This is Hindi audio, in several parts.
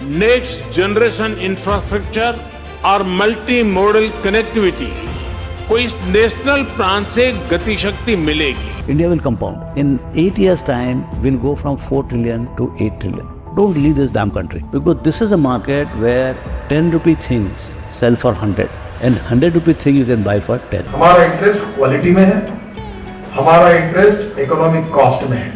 नेक्स्ट जनरेशन इंफ्रास्ट्रक्चर और मल्टी मॉडल कनेक्टिविटी को इस नेशनल प्लान से गति शक्ति मिलेगी। India will compound. In 8 years' time, we'll go from 4 trillion to 8 trillion. Don't leave this damn country. Because this is a market where 10 rupee things sell for 100. And 100 rupee thing you can buy for 10. हमारा इंटरेस्ट क्वालिटी में है, हमारा इंटरेस्ट इकोनॉमिक कॉस्ट में है,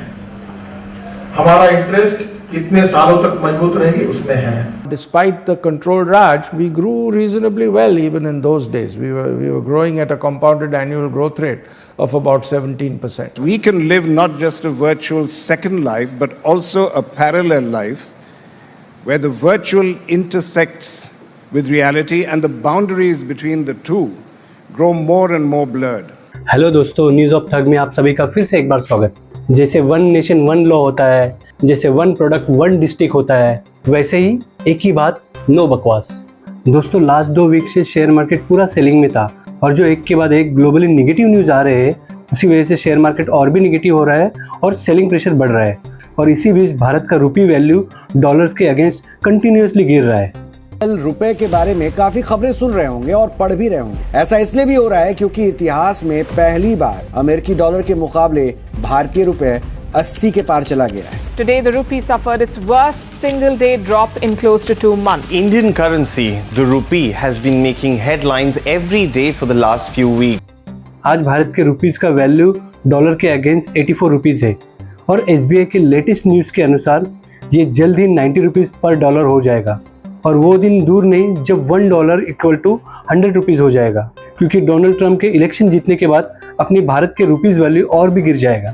हमारा इंटरेस्ट कितने सालों तक मजबूत रहेंगे उसमें है। Despite the controlled Raj, we grew reasonably well even in those days. We were growing at a compounded annual growth rate of about 17%. We can live not just a virtual second life, but also a parallel life where the virtual intersects with reality and the boundaries between the two grow more and more blurred. Hello दोस्तों, न्यूज़ ऑफ थग में आप सभी का फिर से एक बार स्वागत। जैसे वन नेशन वन लॉ होता है, जैसे वन प्रोडक्ट वन डिस्ट्रिक्ट होता है, वैसे ही एक ही बात, नो बकवास। दोस्तों, लास्ट 2 वीक से शेयर मार्केट पूरा सेलिंग में था और जो एक के बाद एक ग्लोबली नेगेटिव न्यूज़ आ रहे हैं, उसी वजह से शेयर मार्केट और भी नेगेटिव हो रहा है और सेलिंग प्रेशर बढ़ रहा है। और इसी बीच भारत का रुपी वैल्यू डॉलर्स के अगेंस्ट कंटिन्यूसली गिर रहा है। रुपए के बारे में काफी खबरें सुन रहे होंगे और पढ़ भी रहे होंगे। ऐसा इसलिए भी हो रहा है क्योंकि इतिहास में पहली बार अमेरिकी डॉलर के मुकाबले भारतीय रुपए 80 के पार चला गया है। Today the rupee suffered its worst single day drop in close to 2 months. Indian currency, the rupee, has been making headlines every day for the last few weeks. आज भारत के रुपीस का वैल्यू डॉलर के अगेंस्ट 84 रुपीज़ है और SBI के लेटेस्ट न्यूज़ के अनुसार ये जल्द ही 90 रुपीज़ पर डॉलर हो जाएगा। और वो दिन दूर नहीं जब $1 इक्वल टू 100 रुपीज़ हो जाएगा, क्योंकि डोनाल्ड ट्रंप के इलेक्शन जीतने के बाद अपनी भारत के रुपीज़ वैल्यू और भी गिर जाएगा।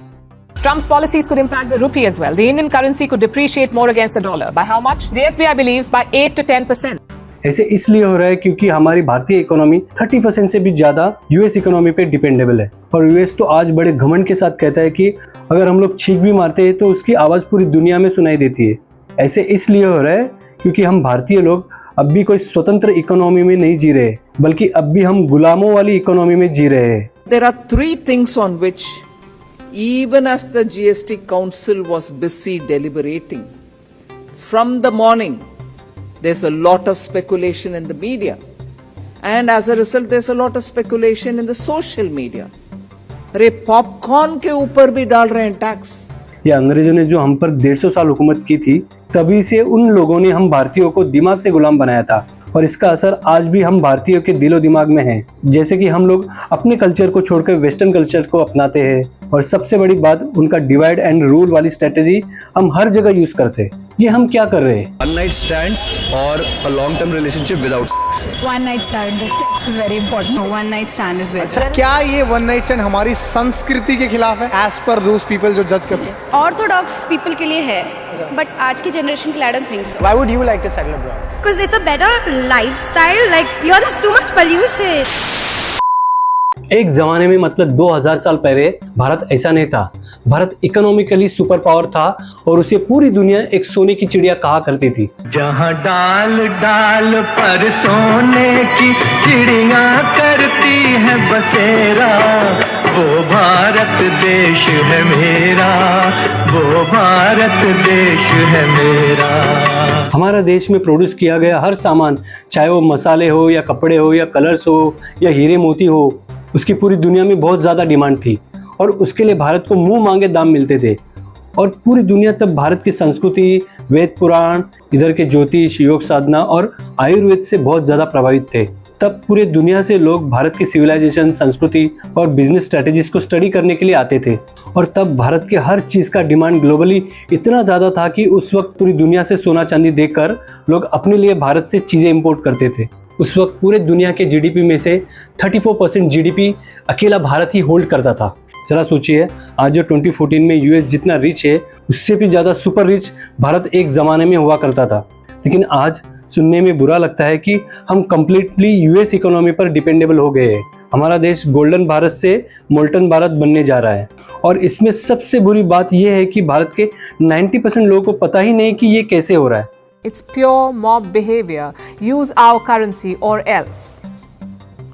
Trump's policies could impact the rupee as well. The Indian currency could depreciate more against the dollar. By how much? The SBI believes by 8 to 10%. ऐसे इसलिए हो रहा है क्योंकि हमारी भारतीय इकोनॉमी 30% से भी ज़्यादा यूएस इकोनॉमी पे डिपेंडेबल है। और यूएस तो आज बड़े घमंड के साथ कहता है कि अगर हम लोग छींक भी मारते हैं तो उसकी आवाज़ पूरी दुनिया में सुनाई देती है। ऐसे इसलिए हो रहा है क्योंकि हम भारतीय लोग अब भी कोई स्वतंत्र इकोनॉमी में नहीं जी रहे, बल्कि अब भी हम गुलामों वाली इकोनॉमी में जी रहे हैं। There are 3 things on which, even as the GST Council was busy deliberating, from the morning, there's a lot of speculation in the media. And as a result, there's a lot of speculation in the social media. अरे पॉपकॉर्न के ऊपर भी डाल रहे हैं टैक्स। ये अंग्रेजों ने जो हम पर 150 साल हुकूमत की थी, तभी से उन लोगों ने हम भारतीयों को दिमाग से गुलाम बनाया था और इसका असर आज भी हम भारतीयों के दिलो दिमाग में है। जैसे कि हम लोग अपने कल्चर को छोड़कर वेस्टर्न कल्चर को अपनाते हैं और सबसे बड़ी बात, उनका डिवाइड एंड रूल वाली स्ट्रेटेजी हम हर जगह यूज करते हैं। ये हम क्या कर रहे हैं? वन नाइट स्टैंड्स और a long term relationship without sex. One night stand, sex is very important. One night stand is better. क्या ये वन नाइट स्टैंड हमारी संस्कृति के खिलाफ है एज पर दोस पीपल जो जज करते हैं? ऑर्थोडॉक्स पीपल के लिए है, बट आज की जनरेशन के लिए I don't think so. Why would you like to settle abroad? Because it's a better lifestyle, like here is too much pollution. एक जमाने में मतलब 2000 साल पहले भारत ऐसा नहीं था। भारत इकोनॉमिकली सुपर पावर था और उसे पूरी दुनिया एक सोने की चिड़िया कहा करती थी। जहाँ डाल डाल पर सोने की चिड़िया करती है बसेरा, वो भारत देश है मेरा, वो भारत देश है मेरा। हमारा देश में प्रोड्यूस किया गया हर सामान, चाहे वो मसाले हो या कपड़े हो या कलर्स हो या हीरे मोती हो, उसकी पूरी दुनिया में बहुत ज़्यादा डिमांड थी और उसके लिए भारत को मुंह मांगे दाम मिलते थे। और पूरी दुनिया तब भारत की संस्कृति, वेद पुराण, इधर के ज्योतिष, योग साधना और आयुर्वेद से बहुत ज़्यादा प्रभावित थे। तब पूरे दुनिया से लोग भारत की सिविलाइजेशन, संस्कृति और बिजनेस स्ट्रेटेजीज को स्टडी करने के लिए आते थे। और तब भारत के हर चीज़ का डिमांड ग्लोबली इतना ज़्यादा था कि उस वक्त पूरी दुनिया से सोना चांदी देकर लोग अपने लिए भारत से चीज़ें इंपोर्ट करते थे। उस वक्त पूरे दुनिया के जीडीपी में से 34% जीडीपी अकेला भारत ही होल्ड करता था। जरा सोचिए, आज जो 2014 में यूएस जितना रिच है, उससे भी ज़्यादा सुपर रिच भारत एक ज़माने में हुआ करता था। लेकिन आज सुनने में बुरा लगता है कि हम कम्प्लीटली यूएस इकोनॉमी पर डिपेंडेबल हो गए हैं। हमारा देश गोल्डन भारत से मोल्टन भारत बनने जा रहा है। और इसमें सबसे बुरी बात यह है कि भारत के 90% लोगों को पता ही नहीं कि ये कैसे हो रहा है। It's pure mob behavior. Use our currency or else.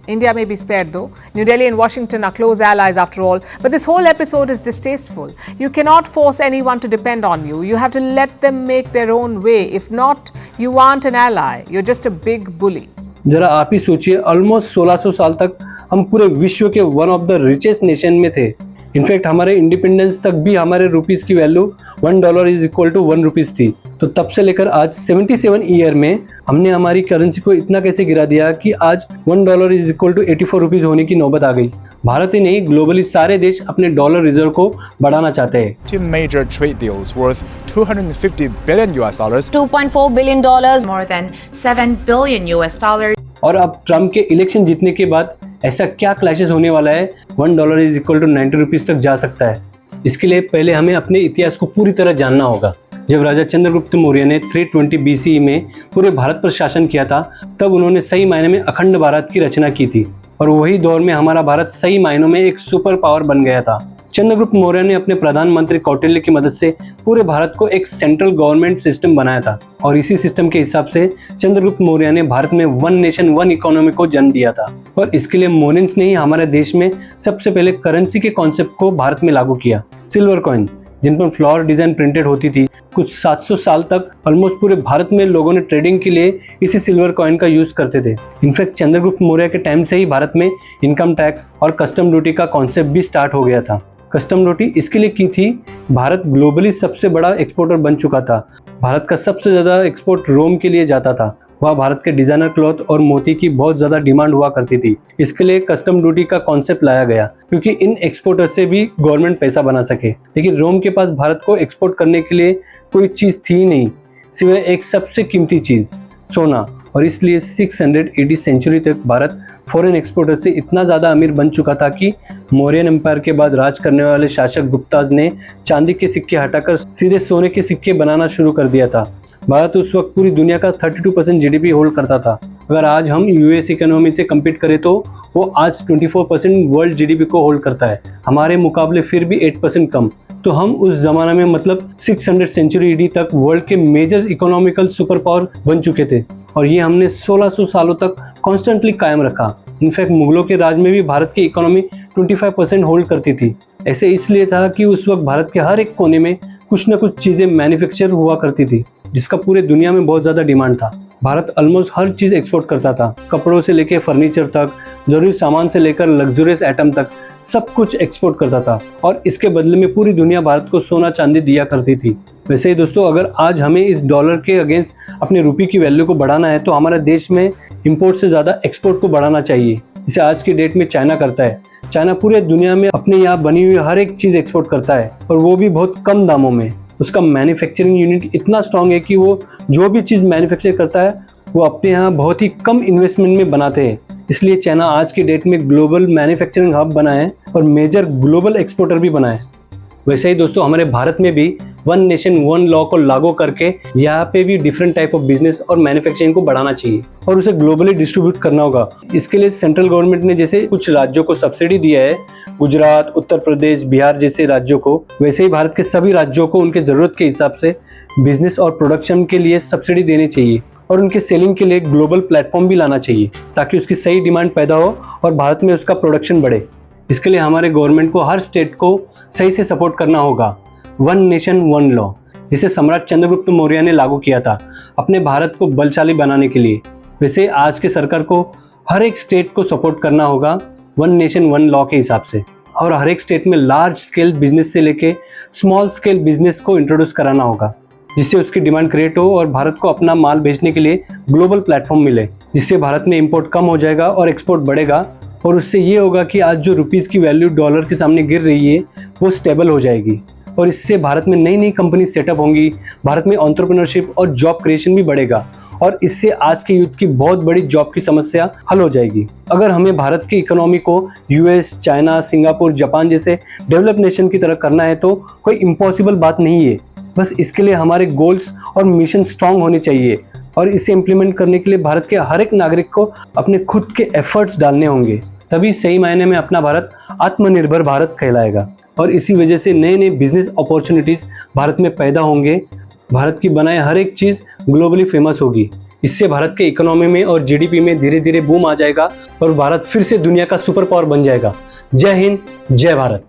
India may be spared though. New Delhi and Washington are close allies after all. But this whole episode is distasteful. You cannot force anyone to depend on you. You have to let them make their own way. If not, you aren't an ally. You're just a big bully. जरा आप ही सोचिए, ऑलमोस्ट 1600 साल तक हम पूरे विश्व के one of the richest nation में थे। इनफैक्ट हमारे इंडिपेंडेंस तक भी हमारे रुपीस की value $1 is equal to 1 rupees थी। तो तब से लेकर आज 77 ईयर में हमने हमारी करेंसी को इतना कैसे गिरा दिया कि आज $1 इज इक्वल टू 84 रुपीस होने की नौबत आ गई। भारत ही नहीं, ग्लोबली सारे देश अपने डॉलर रिजर्व को बढ़ाना चाहते हैं। 2 major trade deals worth $250 billion, $2.4 billion, more than $7 billion. और अब ट्रम्प के इलेक्शन जीतने के बाद ऐसा क्या क्लैशेस होने वाला है, $1 इज इक्वल टू 90 रुपीस तक जा सकता है। इसके लिए पहले हमें अपने इतिहास को पूरी तरह जानना होगा। जब राजा चंद्रगुप्त मौर्य ने 320 BCE में पूरे भारत पर शासन किया था, तब उन्होंने सही मायने में अखंड भारत की रचना की थी और वही दौर में हमारा भारत सही मायनों में एक सुपर पावर बन गया था। चंद्रगुप्त मौर्य ने अपने प्रधानमंत्री कौटिल्य की मदद से पूरे भारत को एक सेंट्रल गवर्नमेंट सिस्टम बनाया था और इसी सिस्टम के हिसाब से चंद्रगुप्त मौर्य ने भारत में 1 नेशन 1 इकोनॉमी को जन्म दिया था। और इसके लिए मौर्यंस ने ही हमारे देश में सबसे पहले करेंसी के कॉन्सेप्ट को भारत में लागू किया। सिल्वर कॉइन, जिन पर फ्लावर डिजाइन प्रिंटेड होती थी, कुछ 700 साल तक ऑलमोस्ट पूरे भारत में लोगों ने ट्रेडिंग के लिए इसी सिल्वर कॉइन का यूज करते थे। इनफैक्ट चंद्रगुप्त मौर्य के टाइम से ही भारत में इनकम टैक्स और कस्टम ड्यूटी का कॉन्सेप्ट भी स्टार्ट हो गया था। कस्टम ड्यूटी इसके लिए की थी, भारत ग्लोबली सबसे बड़ा एक्सपोर्टर बन चुका था। भारत का सबसे ज़्यादा एक्सपोर्ट रोम के लिए जाता था। वहाँ भारत के डिजाइनर क्लॉथ और मोती की बहुत ज़्यादा डिमांड हुआ करती थी। इसके लिए कस्टम ड्यूटी का कॉन्सेप्ट लाया गया क्योंकि इन एक्सपोर्टर से भी गवर्नमेंट पैसा बना सके। लेकिन रोम के पास भारत को एक्सपोर्ट करने के लिए कोई चीज़ थी नहीं, सिवाय एक सबसे कीमती चीज़, सोना। और इसलिए 680 सेंचुरी तक भारत फॉरेन एक्सपोर्टर से इतना ज़्यादा अमीर बन चुका था कि मौर्यन एम्पायर के बाद राज करने वाले शासक गुप्ताज ने चांदी के सिक्के हटाकर सीधे सोने के सिक्के बनाना शुरू कर दिया था। भारत उस वक्त पूरी दुनिया का 32% GDP होल्ड करता था। अगर आज हम US इकोनॉमी से कम्पीट करें तो वो आज 24% वर्ल्ड GDP को होल्ड करता है, हमारे मुकाबले फिर भी 8% कम। तो हम उस जमाना में मतलब 600 सेंचुरी AD तक वर्ल्ड के मेजर इकोनॉमिकल सुपर पावर बन चुके थे और ये हमने 1600 सालों तक कॉन्स्टेंटली कायम रखा। इनफैक्ट मुगलों के राज में भी भारत की इकोनॉमी 25% होल्ड करती थी। ऐसे इसलिए था कि उस वक्त भारत के हर एक कोने में कुछ न कुछ चीज़ें मैन्युफैक्चर हुआ करती थी जिसका पूरे दुनिया में बहुत ज़्यादा डिमांड था। भारत ऑलमोस्ट हर चीज़ एक्सपोर्ट करता था, कपड़ों से लेकर फर्नीचर तक, जरूरी सामान से लेकर लग्जरियस आइटम तक, सब कुछ एक्सपोर्ट करता था और इसके बदले में पूरी दुनिया भारत को सोना चांदी दिया करती थी। वैसे ही दोस्तों, अगर आज हमें इस डॉलर के अगेंस्ट अपने रुपये की वैल्यू को बढ़ाना है तो हमारे देश में इंपोर्ट से ज़्यादा एक्सपोर्ट को बढ़ाना चाहिए। इसे आज की डेट में चाइना करता है। चाइना पूरे दुनिया में अपने यहाँ बनी हुई हर एक चीज़ एक्सपोर्ट करता है और वो भी बहुत कम दामों में। उसका मैन्युफैक्चरिंग यूनिट इतना स्ट्रांग है कि वो जो भी चीज़ मैन्युफैक्चर करता है वो अपने यहाँ बहुत ही कम इन्वेस्टमेंट में बनाते हैं। इसलिए चाइना आज की डेट में ग्लोबल मैन्युफैक्चरिंग हब बना है और मेजर ग्लोबल एक्सपोर्टर भी बना है। वैसे ही दोस्तों, हमारे भारत में भी 1 नेशन 1 लॉ को लागू करके यहाँ पे भी डिफरेंट टाइप ऑफ बिजनेस और मैन्युफैक्चरिंग को बढ़ाना चाहिए और उसे ग्लोबली डिस्ट्रीब्यूट करना होगा। इसके लिए सेंट्रल गवर्नमेंट ने जैसे कुछ राज्यों को सब्सिडी दिया है, गुजरात, उत्तर प्रदेश, बिहार जैसे राज्यों को, वैसे ही भारत के सभी राज्यों को उनके ज़रूरत के हिसाब से बिजनेस और प्रोडक्शन के लिए सब्सिडी देनी चाहिए और उनके सेलिंग के लिए ग्लोबल प्लेटफॉर्म भी लाना चाहिए ताकि उसकी सही डिमांड पैदा हो और भारत में उसका प्रोडक्शन बढ़े। इसके लिए हमारे गवर्नमेंट को हर स्टेट को सही से सपोर्ट करना होगा। 1 नेशन 1 लॉ जिसे सम्राट चंद्रगुप्त मौर्य ने लागू किया था अपने भारत को बलशाली बनाने के लिए। वैसे आज के सरकार को हर एक स्टेट को सपोर्ट करना होगा 1 नेशन 1 लॉ के हिसाब से और हर एक स्टेट में लार्ज स्केल बिजनेस से लेके स्मॉल स्केल बिजनेस को इंट्रोड्यूस कराना होगा जिससे उसकी डिमांड क्रिएट हो और भारत को अपना माल भेजने के लिए ग्लोबल प्लेटफॉर्म मिले, जिससे भारत में इंपोर्ट कम हो जाएगा और एक्सपोर्ट बढ़ेगा। और उससे ये होगा कि आज जो रुपीस की वैल्यू डॉलर के सामने गिर रही है वो स्टेबल हो जाएगी और इससे भारत में नई नई कंपनी सेटअप होंगी, भारत में एंटरप्रेन्योरशिप और जॉब क्रिएशन भी बढ़ेगा और इससे आज के यूथ की बहुत बड़ी जॉब की समस्या हल हो जाएगी। अगर हमें भारत की इकोनॉमी को US, चाइना, सिंगापुर, जापान जैसे डेवलप नेशन की तरह करना है तो कोई इम्पॉसिबल बात नहीं है। बस इसके लिए हमारे गोल्स और मिशन स्ट्रांग होने चाहिए और इसे इम्प्लीमेंट करने के लिए भारत के हर एक नागरिक को अपने खुद के एफर्ट्स डालने होंगे, तभी सही मायने में अपना भारत आत्मनिर्भर भारत कहलाएगा और इसी वजह से नए नए बिजनेस अपॉर्चुनिटीज़ भारत में पैदा होंगे। भारत की बनाए हर एक चीज़ ग्लोबली फेमस होगी। इससे भारत के इकोनॉमी में और जीडीपी में धीरे धीरे बूम आ जाएगा और भारत फिर से दुनिया का सुपर पावर बन जाएगा। जय हिंद, जय भारत।